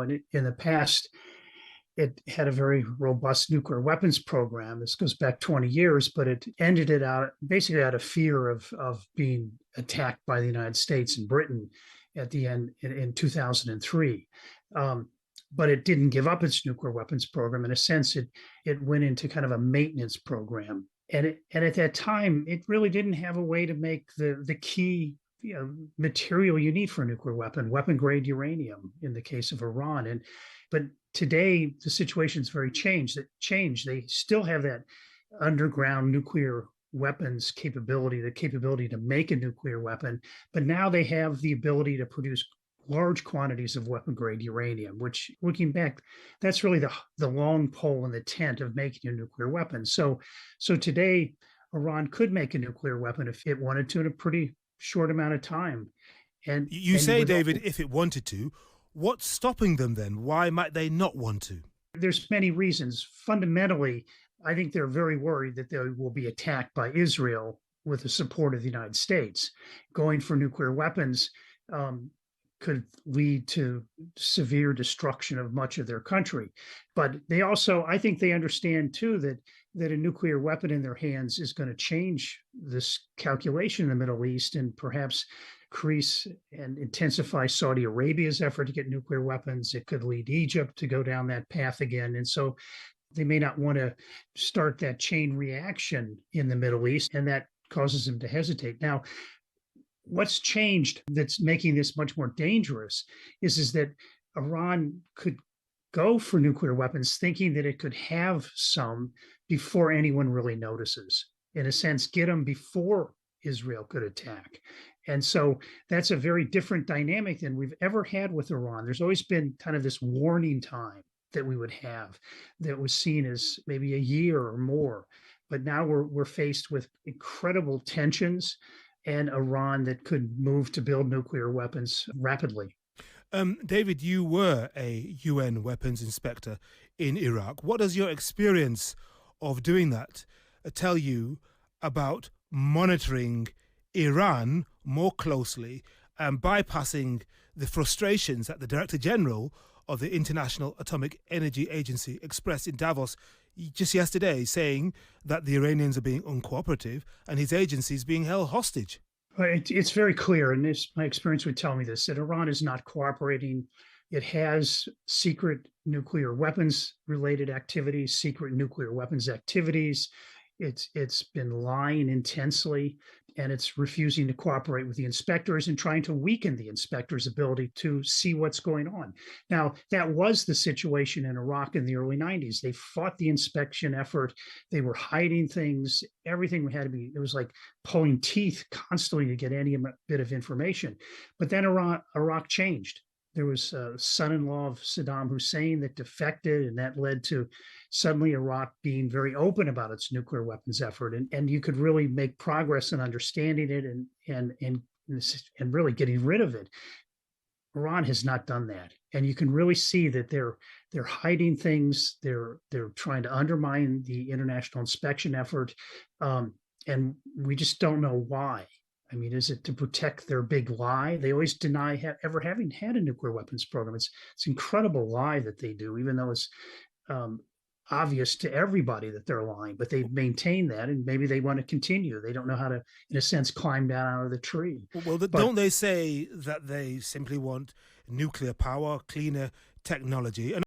And in the past, it had a very robust nuclear weapons program. This goes back 20 years, but it ended it out basically out of fear of being attacked by the United States and Britain at the end in 2003. But it didn't give up its nuclear weapons program. In a sense, it went into kind of a maintenance program. And at that time, it really didn't have a way to make the key material you need for a nuclear weapon grade uranium in the case of Iran. But today the situation's very changed. They still have that underground nuclear weapons capability, the capability to make a nuclear weapon, but now they have the ability to produce large quantities of weapon grade uranium, which, looking back, that's really the long pole in the tent of making a nuclear weapon. So today Iran could make a nuclear weapon if it wanted to in a pretty short amount of time. You say, David, if it wanted to. What's stopping them then? Why might they not want to? There's many reasons. Fundamentally, I think they're very worried that they will be attacked by Israel with the support of the United States. Going for nuclear weapons could lead to severe destruction of much of their country. But they also, I think they understand too that a nuclear weapon in their hands is going to change this calculation in the Middle East and perhaps increase and intensify Saudi Arabia's effort to get nuclear weapons. It could lead Egypt to go down that path again. And so they may not want to start that chain reaction in the Middle East, and that causes them to hesitate. Now, what's changed that's making this much more dangerous is that Iran could go for nuclear weapons thinking that it could have some before anyone really notices. In a sense, get them before Israel could attack. And so that's a very different dynamic than we've ever had with Iran. There's always been kind of this warning time that we would have that was seen as maybe a year or more. But now we're faced with incredible tensions and Iran that could move to build nuclear weapons rapidly. David, you were a UN weapons inspector in Iraq. What does your experience of doing that tell you about monitoring Iran more closely and bypassing the frustrations that the Director General of the International Atomic Energy Agency expressed in Davos just yesterday, saying that the Iranians are being uncooperative and his agency is being held hostage? It's very clear, and my experience would tell me this, that Iran is not cooperating. It has secret nuclear weapons related activities, secret nuclear weapons activities. It's been lying intensely, and it's refusing to cooperate with the inspectors and trying to weaken the inspectors' ability to see what's going on. Now, that was the situation in Iraq in the early 90s. They fought the inspection effort. They were hiding things. Everything had to be, it was like pulling teeth constantly to get any bit of information. But then Iraq changed. There was a son-in-law of Saddam Hussein that defected, and that led to suddenly Iraq being very open about its nuclear weapons effort. And you could really make progress in understanding it and really getting rid of it. Iran has not done that. And you can really see that they're hiding things. They're trying to undermine the international inspection effort. And we just don't know why. I mean, is it to protect their big lie? They always deny ever having had a nuclear weapons program. It's an incredible lie that they do, even though it's obvious to everybody that they're lying. But they maintain that, and maybe they want to continue. They don't know how to, in a sense, climb down out of the tree. Well, don't they say that they simply want nuclear power, cleaner technology? And